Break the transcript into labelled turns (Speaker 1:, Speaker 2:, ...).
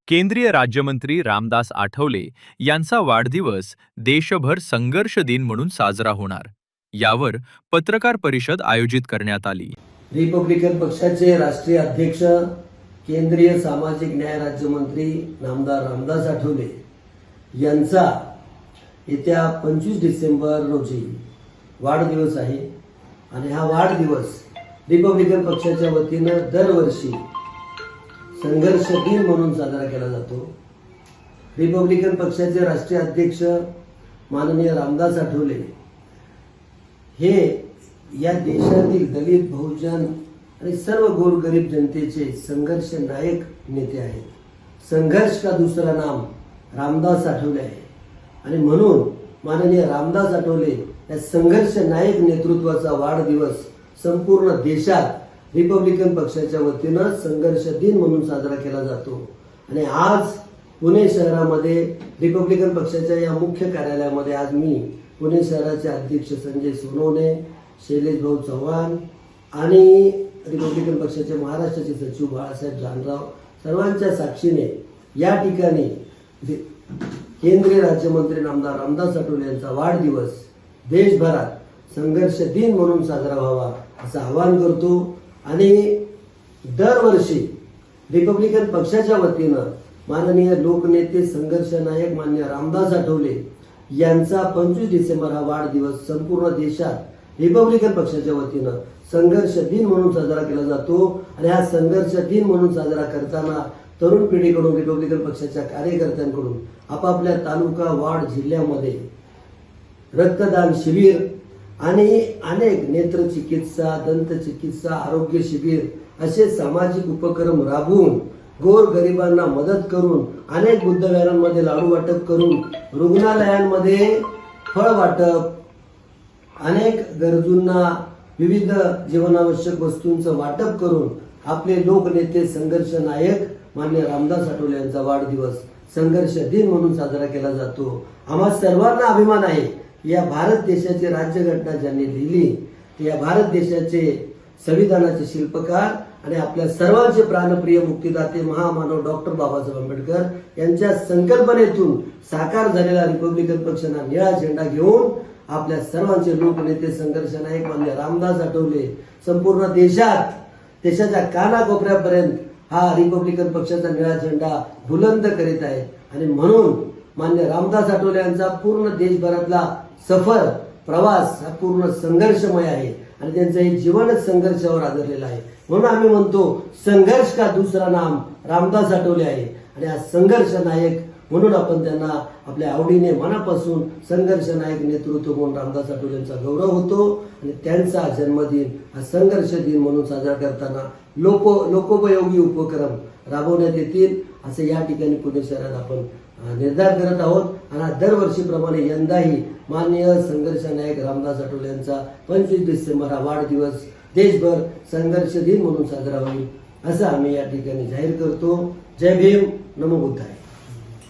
Speaker 1: केंद्रीय राज्यमंत्री रामदास आठवले यांचा वाढदिवस देशभर संघर्ष दिन म्हणून साजरा होणार, यावर पत्रकार परिषद आयोजित करण्यात आली।
Speaker 2: रिपब्लिकन पक्षाचे राष्ट्रीय अध्यक्ष केंद्रीय सामाजिक न्याय राज्यमंत्री नामदार रामदास आठवले यांचा येत्या 25 डिसेंबर रोजी वाढदिवस आहे आणि हा वाढदिवस रिपब्लिकन पक्षाच्या वतीनं दरवर्षी संघर्ष दिन म्हणून साजरा केला जातो। रिपब्लिकन पक्षाचे राष्ट्रीय अध्यक्ष माननीय रामदास आठवले हे या देशातील दलित, बहुजन आणि सर्व गोरगरीब जनतेचे संघर्ष नायक नेते आहेत। संघर्ष का दूसरा नाम रामदास आठवले आहे आणि म्हणून माननीय रामदास आठवले या संघर्ष नायक नेतृत्वाचा वाढदिवस संपूर्ण देशात रिपब्लिकन पक्षाच्या वतीनं संघर्ष दिन म्हणून साजरा केला जातो। आणि आज पुणे शहरामध्ये रिपब्लिकन पक्षाच्या या मुख्य कार्यालयामध्ये आज मी पुणे शहराचे अध्यक्ष संजय सोनवणे, शैलेश भाऊ चव्हाण आणि रिपब्लिकन पक्षाचे महाराष्ट्राचे सचिव बाळासाहेब जानराव सर्वांच्या साक्षीने या ठिकाणी केंद्रीय राज्यमंत्री नामदार रामदास आठवले यांचा वाढदिवस देशभरात संघर्ष दिन म्हणून साजरा व्हावा असं आवाहन करतो। आणि दरवर्षी रिपब्लिकन पक्षाच्या वतीनं माननीय लोकनेते संघर्ष नायक मान्य रामदास आठवले यांचा 25 डिसेंबर हा वाढदिवस संपूर्ण देशात रिपब्लिकन पक्षाच्या वतीनं संघर्ष दिन म्हणून साजरा केला जातो। आणि हा संघर्ष दिन म्हणून साजरा करताना तरुण पिढीकडून, रिपब्लिकन पक्षाच्या कार्यकर्त्यांकडून आपापल्या तालुका, वार्ड, जिल्ह्यामध्ये रक्तदान शिबिर आणि अनेक नेत्र चिकित्सा, दंत चिकित्सा, आरोग्य शिबिर असे सामाजिक उपक्रम राबवून गोर गरिबांना मदत करून, अनेक बुद्धविहारांमध्ये लाडू वाटप करून, रुग्णालयांमध्ये फळ वाटप, अनेक गरजूंना विविध जीवनावश्यक वस्तूंचं वाटप करून आपले लोकनेते संघर्ष नायक मान्य रामदास आठवले यांचा वाढदिवस संघर्ष दिन म्हणून साजरा केला जातो। आम्हा सर्वांना अभिमान आहे या भारत देशाची राज्यघटना ज्यांनी लिहिली, या भारत देशाचे संविधानाचे शिल्पकार आणि आपल्या सर्वांचे प्राणप्रिय मुक्तिदाते महामानव डॉक्टर बाबासाहेब आंबेडकर यांच्या संकल्पनेतून साकार झालेला रिपब्लिकन पक्षाचा निळा झेंडा घेऊन आपल्या सर्वांचे लोकनेते संघर्ष नायक मान्य रामदास आठवले संपूर्ण देशात, देशाच्या कानाकोपऱ्यापर्यंत हा रिपब्लिकन पक्षाचा निळा झेंडा बुलंद करीत आहे। आणि म्हणून मान्य रामदास आठवले यांचा पूर्ण देशभरातला सफर, प्रवास हा पूर्ण संघर्षमय आहे आणि त्यांचं हे जीवनच संघर्षावर आधारलेलं आहे। म्हणून आम्ही म्हणतो संघर्ष का दूसरा नाम रामदास आठवले आहे आणि हा संघर्ष नायक म्हणून आपण त्यांना आपल्या आवडीने मनापासून संघर्ष नायक नेतृत्व म्हणून रामदास आठवले यांचा गौरव होतो। आणि त्यांचा जन्मदिन हा संघर्ष दिन म्हणून साजरा करताना लोकोपयोगी उपक्रम राबवण्यात येतील असं या ठिकाणी पुणे शहरात आपण निर्धार करत आहोत। आणि दरवर्षीप्रमाणे यंदाही माननीय संघर्ष नायक रामदास आठवले यांचा 25 डिसेंबर हा वाढदिवस देशभर संघर्ष दिन म्हणून साजरा होईल असं आम्ही या ठिकाणी जाहीर करतो। जय भीम, नमो बुद्धाय।